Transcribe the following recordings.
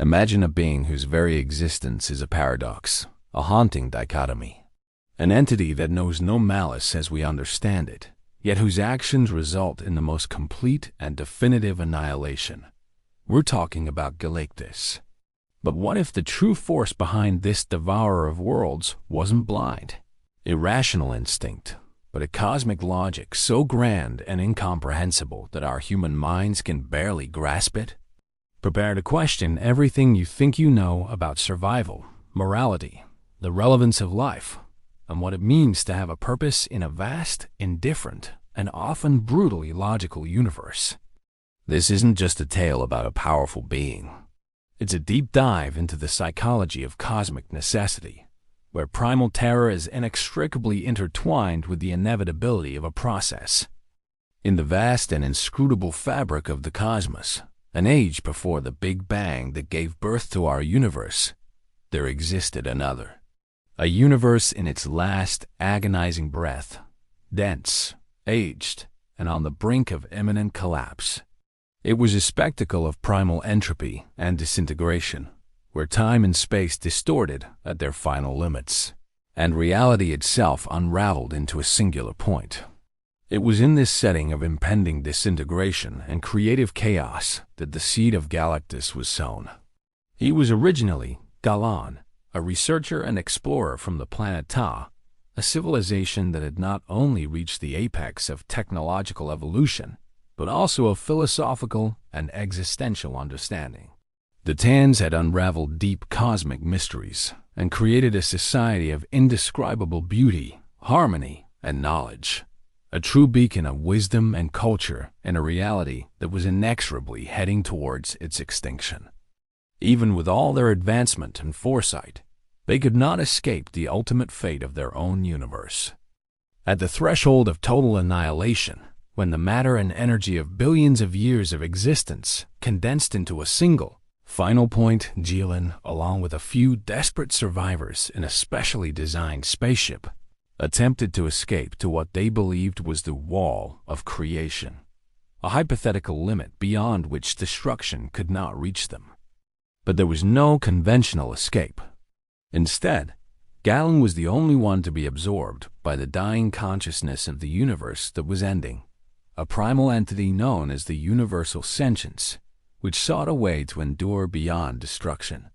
Imagine a being whose very existence is a paradox, a haunting dichotomy. An entity that knows no malice as we understand it, yet whose actions result in the most complete and definitive annihilation. We're talking about Galactus. But what if the true force behind this devourer of worlds wasn't blind, irrational instinct, but a cosmic logic so grand and incomprehensible that our human minds can barely grasp it? Prepare to question everything you think you know about survival, morality, the relevance of life, and what it means to have a purpose in a vast, indifferent, and often brutally logical universe. This isn't just a tale about a powerful being. It's a deep dive into the psychology of cosmic necessity, where primal terror is inextricably intertwined with the inevitability of a process. In the vast and inscrutable fabric of the cosmos, an age before the Big Bang that gave birth to our universe, there existed another. A universe in its last agonizing breath, dense, aged, and on the brink of imminent collapse. It was a spectacle of primal entropy and disintegration, where time and space distorted at their final limits, and reality itself unraveled into a singular point. It was in this setting of impending disintegration and creative chaos that the seed of Galactus was sown. He was originally Galan, a researcher and explorer from the planet Ta, a civilization that had not only reached the apex of technological evolution, but also of philosophical and existential understanding. The Tans had unraveled deep cosmic mysteries and created a society of indescribable beauty, harmony, and knowledge, a true beacon of wisdom and culture in a reality that was inexorably heading towards its extinction. Even with all their advancement and foresight, they could not escape the ultimate fate of their own universe. At the threshold of total annihilation, when the matter and energy of billions of years of existence condensed into a single, final point, Jilin, along with a few desperate survivors in a specially designed spaceship, attempted to escape to what they believed was the wall of creation, a hypothetical limit beyond which destruction could not reach them. But there was no conventional escape. Instead, Galen was the only one to be absorbed by the dying consciousness of the universe that was ending, a primal entity known as the universal sentience, which sought a way to endure beyond destruction.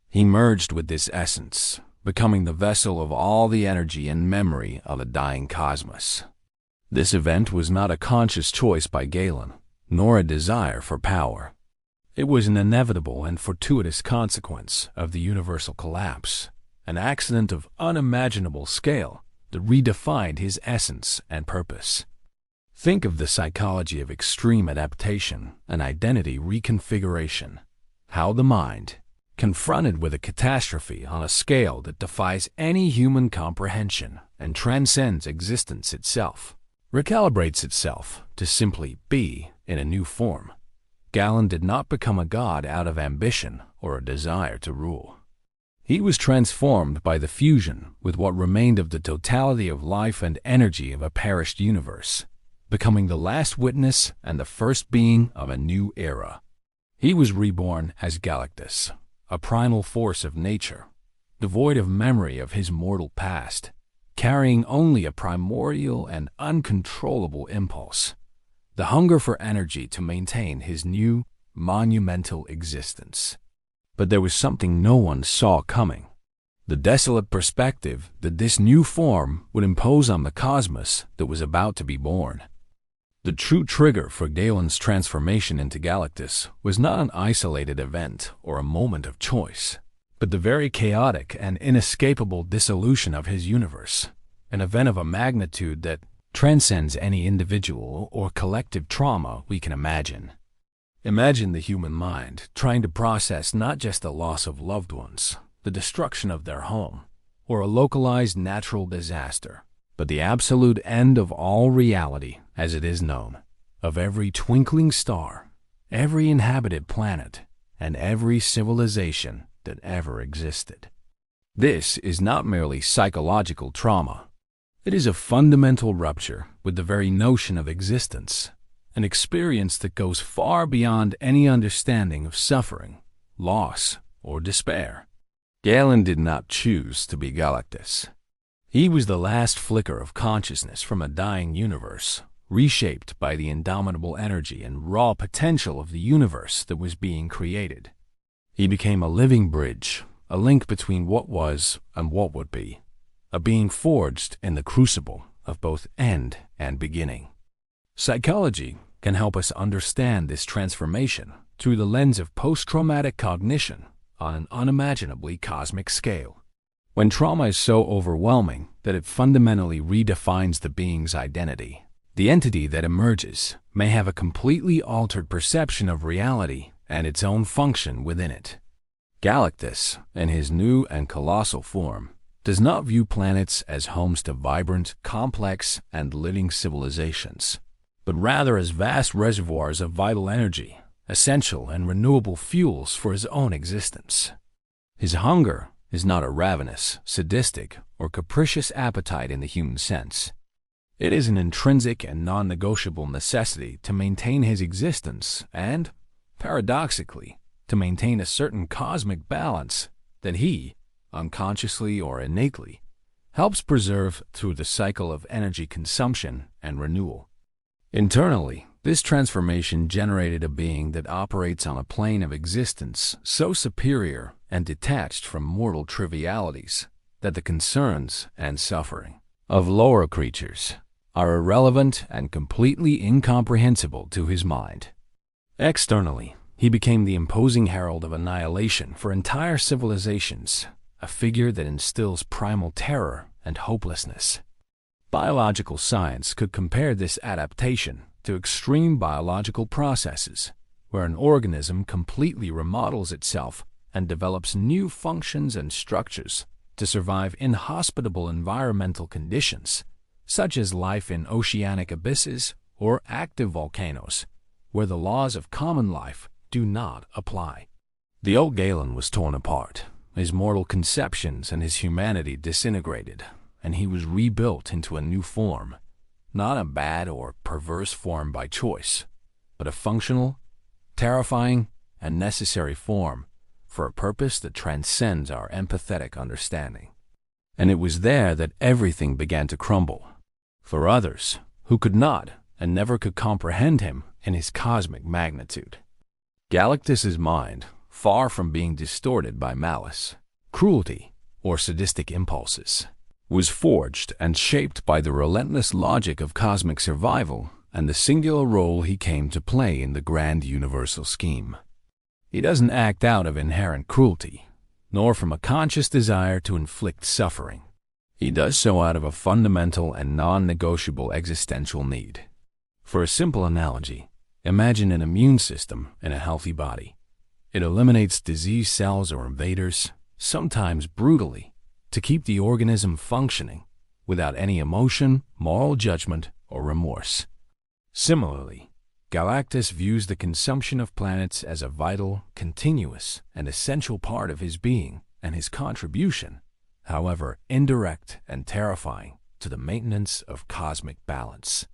He merged with this essence, becoming the vessel of all the energy and memory of a dying cosmos. This event was not a conscious choice by Galen, nor a desire for power. It was an inevitable and fortuitous consequence of the universal collapse, an accident of unimaginable scale that redefined his essence and purpose. Think of the psychology of extreme adaptation and identity reconfiguration, how the mind, confronted with a catastrophe on a scale that defies any human comprehension and transcends existence itself, recalibrates itself to simply be in a new form. Galen did not become a god out of ambition or a desire to rule. He was transformed by the fusion with what remained of the totality of life and energy of a perished universe, becoming the last witness and the first being of a new era. He was reborn as Galactus, a primal force of nature, devoid of memory of his mortal past, carrying only a primordial and uncontrollable impulse, the hunger for energy to maintain his new, monumental existence. But there was something no one saw coming: the desolate perspective that this new form would impose on the cosmos that was about to be born. The true trigger for Galen's transformation into Galactus was not an isolated event or a moment of choice, but the very chaotic and inescapable dissolution of his universe, an event of a magnitude that transcends any individual or collective trauma we can imagine. Imagine the human mind trying to process not just the loss of loved ones, the destruction of their home, or a localized natural disaster, but the absolute end of all reality as it is known, of every twinkling star, every inhabited planet, and every civilization that ever existed. This is not merely psychological trauma. It is a fundamental rupture with the very notion of existence, an experience that goes far beyond any understanding of suffering loss, or despair. Galen did not choose to be Galactus. He was the last flicker of consciousness from a dying universe, reshaped by the indomitable energy and raw potential of the universe that was being created. He became a living bridge, a link between what was and what would be, a being forged in the crucible of both end and beginning. Psychology can help us understand this transformation through the lens of post-traumatic cognition on an unimaginably cosmic scale. When trauma is so overwhelming that it fundamentally redefines the being's identity, the entity that emerges may have a completely altered perception of reality and its own function within it. Galactus, in his new and colossal form, does not view planets as homes to vibrant, complex, and living civilizations, but rather as vast reservoirs of vital energy, essential and renewable fuels for his own existence. His hunger is not a ravenous, sadistic, or capricious appetite in the human sense. It is an intrinsic and non-negotiable necessity to maintain his existence and, paradoxically, to maintain a certain cosmic balance that he, unconsciously or innately, helps preserve through the cycle of energy consumption and renewal. Internally, this transformation generated a being that operates on a plane of existence so superior and detached from mortal trivialities that the concerns and suffering of lower creatures are irrelevant and completely incomprehensible to his mind. Externally, he became the imposing herald of annihilation for entire civilizations, a figure that instills primal terror and hopelessness. Biological science could compare this adaptation to extreme biological processes, where an organism completely remodels itself and develops new functions and structures to survive inhospitable environmental conditions, such as life in oceanic abysses or active volcanoes, where the laws of common life do not apply. The old Galen was torn apart, his mortal conceptions and his humanity disintegrated, and he was rebuilt into a new form, not a bad or perverse form by choice, but a functional, terrifying, and necessary form for a purpose that transcends our empathetic understanding. And it was there that everything began to crumble. For others, who could not and never could comprehend him in his cosmic magnitude. Galactus's mind, far from being distorted by malice, cruelty, or sadistic impulses, was forged and shaped by the relentless logic of cosmic survival and the singular role he came to play in the grand universal scheme. He doesn't act out of inherent cruelty, nor from a conscious desire to inflict suffering. He does so out of a fundamental and non-negotiable existential need. For a simple analogy, imagine an immune system in a healthy body. It eliminates disease cells or invaders, sometimes brutally, to keep the organism functioning without any emotion, moral judgment, or remorse. Similarly, Galactus views the consumption of planets as a vital, continuous, and essential part of his being and his contribution, however indirect and terrifying, to the maintenance of cosmic balance.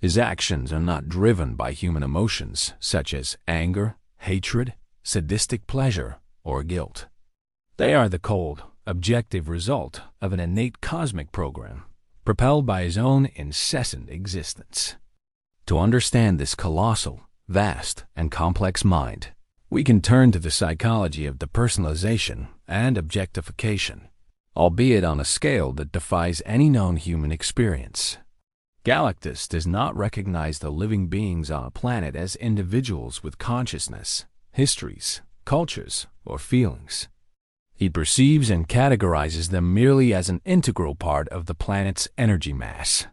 His actions are not driven by human emotions such as anger, hatred, sadistic pleasure, or guilt. They are the cold, objective result of an innate cosmic program, propelled by his own incessant existence. To understand this colossal, vast, and complex mind, we can turn to the psychology of depersonalization and objectification, albeit on a scale that defies any known human experience. Galactus does not recognize the living beings on a planet as individuals with consciousness, histories, cultures, or feelings. He perceives and categorizes them merely as an integral part of the planet's energy mass.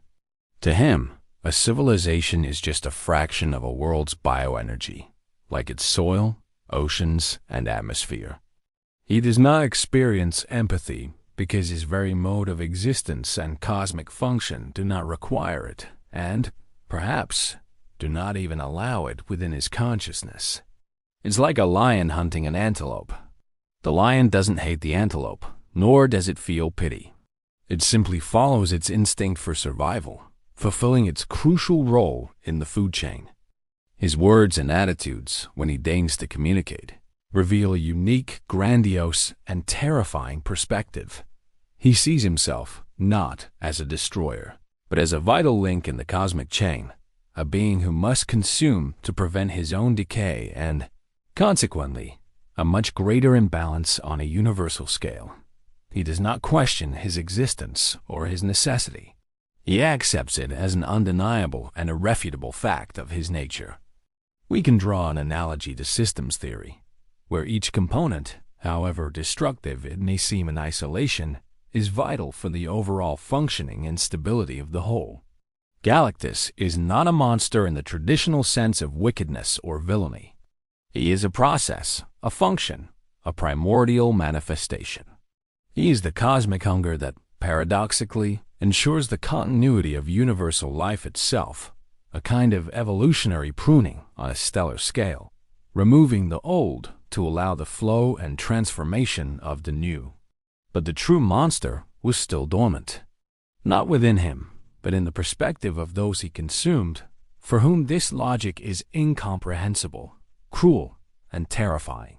To him, a civilization is just a fraction of a world's bioenergy, like its soil, oceans, and atmosphere. He does not experience empathy because his very mode of existence and cosmic function do not require it, and, perhaps, do not even allow it within his consciousness. It's like a lion hunting an antelope. The lion doesn't hate the antelope, nor does it feel pity. It simply follows its instinct for survival, fulfilling its crucial role in the food chain. His words and attitudes, when he deigns to communicate, reveal a unique, grandiose, and terrifying perspective. He sees himself not as a destroyer, but as a vital link in the cosmic chain, a being who must consume to prevent his own decay and, consequently, a much greater imbalance on a universal scale. He does not question his existence or his necessity. He accepts it as an undeniable and irrefutable fact of his nature. We can draw an analogy to systems theory, where each component, however destructive it may seem in isolation, is vital for the overall functioning and stability of the whole. Galactus is not a monster in the traditional sense of wickedness or villainy. He is a process, a function, a primordial manifestation. He is the cosmic hunger that, paradoxically, ensures the continuity of universal life itself, a kind of evolutionary pruning on a stellar scale, removing the old to allow the flow and transformation of the new. But the true monster was still dormant, not within him, but in the perspective of those he consumed, for whom this logic is incomprehensible, cruel, and terrifying.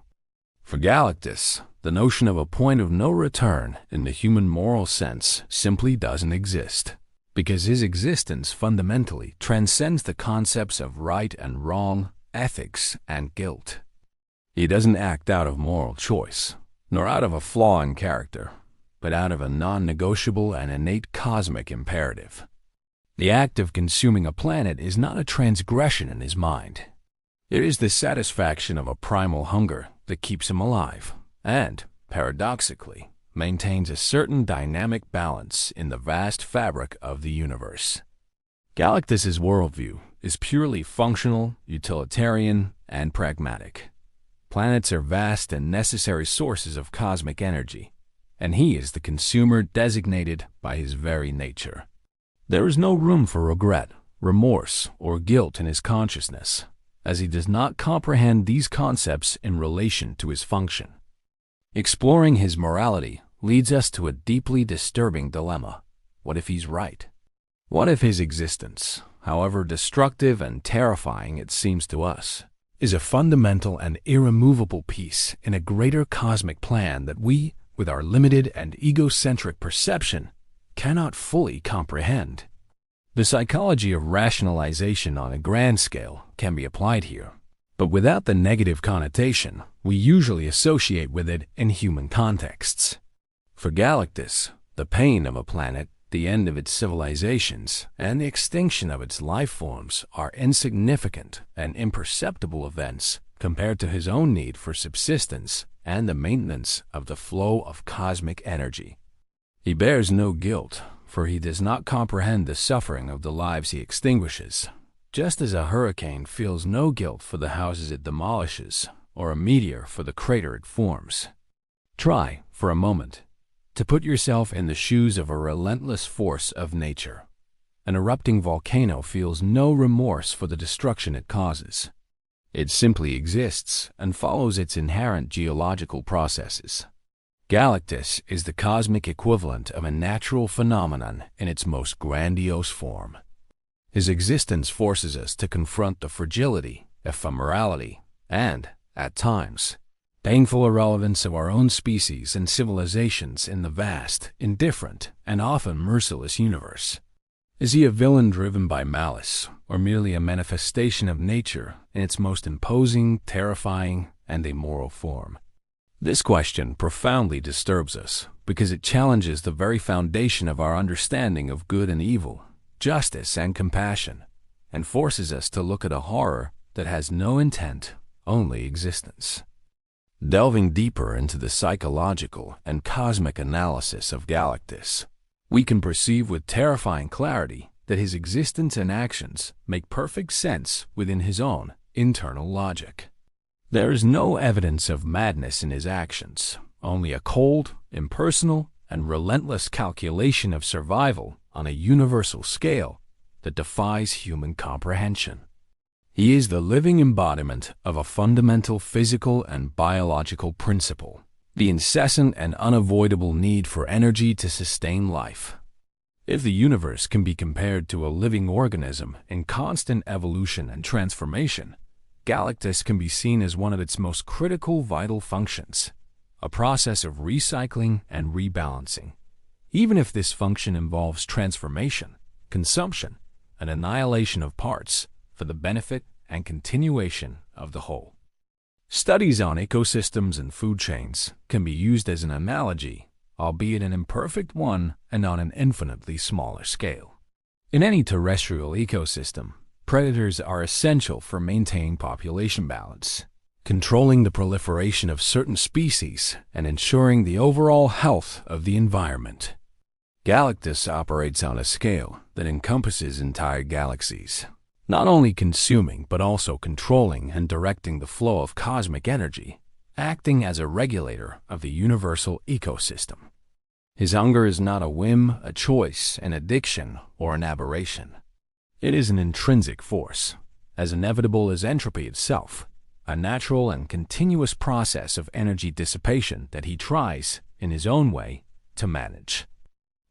For Galactus, the notion of a point of no return in the human moral sense simply doesn't exist, because his existence fundamentally transcends the concepts of right and wrong, ethics and guilt. He doesn't act out of moral choice, nor out of a flaw in character, but out of a non-negotiable and innate cosmic imperative. The act of consuming a planet is not a transgression in his mind. It is the satisfaction of a primal hunger that keeps him alive and, paradoxically, maintains a certain dynamic balance in the vast fabric of the universe. Galactus's worldview is purely functional, utilitarian, and pragmatic. Planets are vast and necessary sources of cosmic energy, and he is the consumer designated by his very nature. There is no room for regret, remorse, or guilt in his consciousness, as he does not comprehend these concepts in relation to his function. Exploring his morality leads us to a deeply disturbing dilemma. What if he's right? What if his existence, however destructive and terrifying it seems to us, is a fundamental and irremovable piece in a greater cosmic plan that we, with our limited and egocentric perception, cannot fully comprehend? The psychology of rationalization on a grand scale can be applied here, but without the negative connotation we usually associate with it in human contexts. For Galactus, the pain of a planet, the end of its civilizations, and the extinction of its life forms are insignificant and imperceptible events compared to his own need for subsistence and the maintenance of the flow of cosmic energy. He bears no guilt, for he does not comprehend the suffering of the lives he extinguishes, just as a hurricane feels no guilt for the houses it demolishes, or a meteor for the crater it forms. Try, for a moment, to put yourself in the shoes of a relentless force of nature. An erupting volcano feels no remorse for the destruction it causes. It simply exists and follows its inherent geological processes. Galactus is the cosmic equivalent of a natural phenomenon in its most grandiose form. His existence forces us to confront the fragility, ephemerality, and, at times, painful irrelevance of our own species and civilizations in the vast, indifferent, and often merciless universe. Is he a villain driven by malice, or merely a manifestation of nature in its most imposing, terrifying, and immoral form? This question profoundly disturbs us because it challenges the very foundation of our understanding of good and evil, justice and compassion, and forces us to look at a horror that has no intent, only existence. Delving deeper into the psychological and cosmic analysis of Galactus, we can perceive with terrifying clarity that his existence and actions make perfect sense within his own internal logic. There is no evidence of madness in his actions, only a cold, impersonal, and relentless calculation of survival on a universal scale that defies human comprehension. He is the living embodiment of a fundamental physical and biological principle, the incessant and unavoidable need for energy to sustain life. If the universe can be compared to a living organism in constant evolution and transformation, Galactus can be seen as one of its most critical vital functions, a process of recycling and rebalancing. Even if this function involves transformation, consumption, and annihilation of parts for the benefit and continuation of the whole. Studies on ecosystems and food chains can be used as an analogy, albeit an imperfect one and on an infinitely smaller scale. In any terrestrial ecosystem, predators are essential for maintaining population balance, controlling the proliferation of certain species, and ensuring the overall health of the environment. Galactus operates on a scale that encompasses entire galaxies, not only consuming but also controlling and directing the flow of cosmic energy, acting as a regulator of the universal ecosystem. His hunger is not a whim, a choice, an addiction, or an aberration. It is an intrinsic force, as inevitable as entropy itself, a natural and continuous process of energy dissipation that he tries, in his own way, to manage.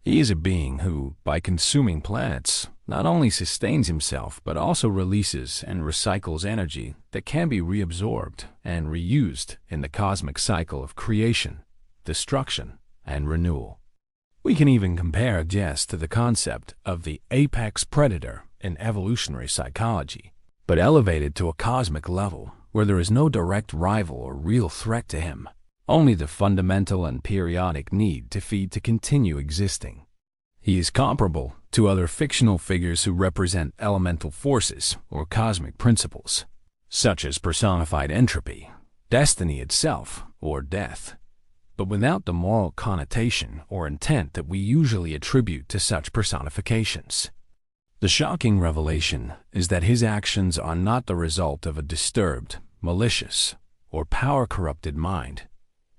He is a being who, by consuming planets, not only sustains himself but also releases and recycles energy that can be reabsorbed and reused in the cosmic cycle of creation, destruction, and renewal. We can even compare this to the concept of the apex predator in evolutionary psychology, but elevated to a cosmic level where there is no direct rival or real threat to him, only the fundamental and periodic need to feed to continue existing. He is comparable to other fictional figures who represent elemental forces or cosmic principles, such as personified entropy, destiny itself, or death, but without the moral connotation or intent that we usually attribute to such personifications. The shocking revelation is that his actions are not the result of a disturbed, malicious, or power-corrupted mind,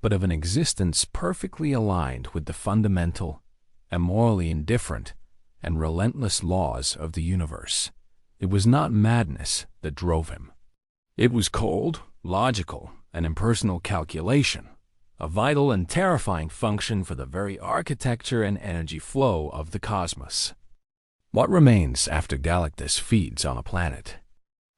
but of an existence perfectly aligned with the fundamental and morally indifferent and relentless laws of the universe. It was not madness that drove him. It was cold, logical, and impersonal calculation, a vital and terrifying function for the very architecture and energy flow of the cosmos. What remains after Galactus feeds on a planet?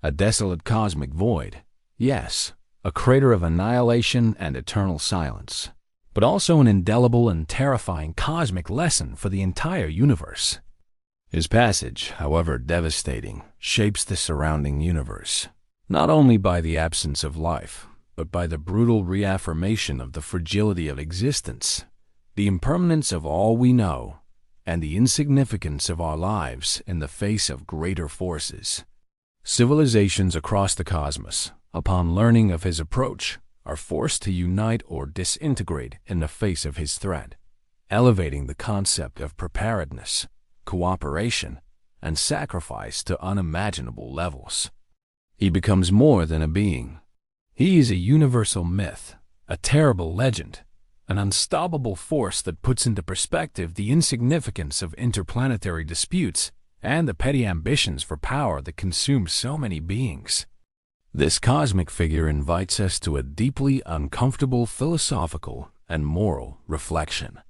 A desolate cosmic void, yes, a crater of annihilation and eternal silence, but also an indelible and terrifying cosmic lesson for the entire universe. His passage, however devastating, shapes the surrounding universe, not only by the absence of life, but by the brutal reaffirmation of the fragility of existence, the impermanence of all we know, and the insignificance of our lives in the face of greater forces. Civilizations across the cosmos, upon learning of his approach, are forced to unite or disintegrate in the face of his threat, elevating the concept of preparedness, cooperation, and sacrifice to unimaginable levels. He becomes more than a being. He is a universal myth, a terrible legend, an unstoppable force that puts into perspective the insignificance of interplanetary disputes and the petty ambitions for power that consume so many beings. This cosmic figure invites us to a deeply uncomfortable philosophical and moral reflection.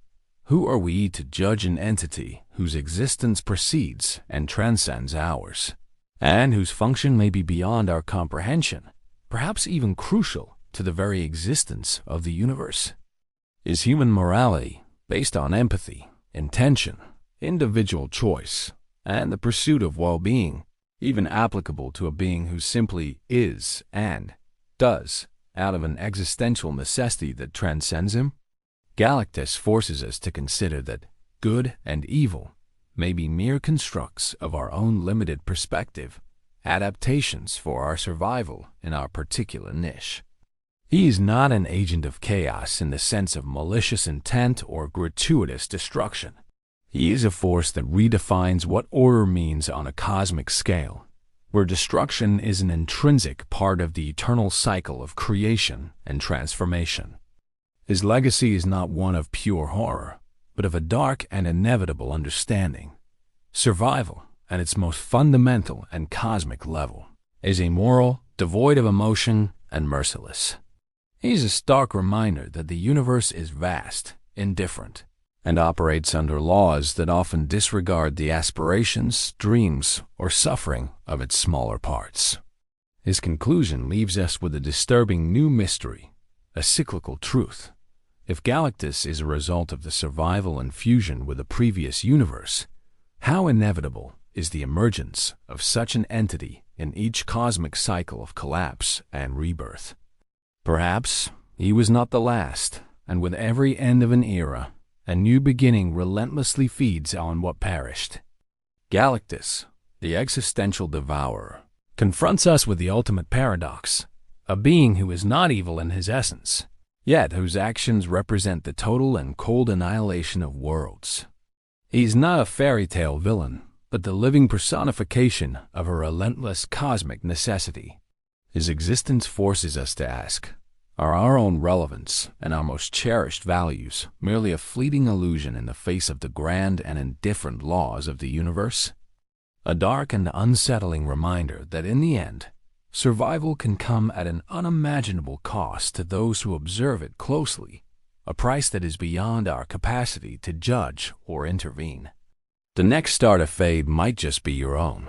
Who are we to judge an entity whose existence precedes and transcends ours, and whose function may be beyond our comprehension, perhaps even crucial to the very existence of the universe? Is human morality, based on empathy, intention, individual choice, and the pursuit of well-being, even applicable to a being who simply is and does out of an existential necessity that transcends him? Galactus forces us to consider that good and evil may be mere constructs of our own limited perspective, adaptations for our survival in our particular niche. He is not an agent of chaos in the sense of malicious intent or gratuitous destruction. He is a force that redefines what order means on a cosmic scale, where destruction is an intrinsic part of the eternal cycle of creation and transformation. His legacy is not one of pure horror, but of a dark and inevitable understanding. Survival, at its most fundamental and cosmic level, is amoral, devoid of emotion, and merciless. He is a stark reminder that the universe is vast, indifferent, and operates under laws that often disregard the aspirations, dreams, or suffering of its smaller parts. His conclusion leaves us with a disturbing new mystery, a cyclical truth. If Galactus is a result of the survival and fusion with a previous universe, how inevitable is the emergence of such an entity in each cosmic cycle of collapse and rebirth? Perhaps he was not the last, and with every end of an era, a new beginning relentlessly feeds on what perished. Galactus, the existential devourer, confronts us with the ultimate paradox, a being who is not evil in his essence, yet whose actions represent the total and cold annihilation of worlds. He's not a fairy tale villain, but the living personification of a relentless cosmic necessity. His existence forces us to ask, are our own relevance and our most cherished values merely a fleeting illusion in the face of the grand and indifferent laws of the universe? A dark and unsettling reminder that in the end, survival can come at an unimaginable cost to those who observe it closely, a price that is beyond our capacity to judge or intervene. The next star to fade might just be your own.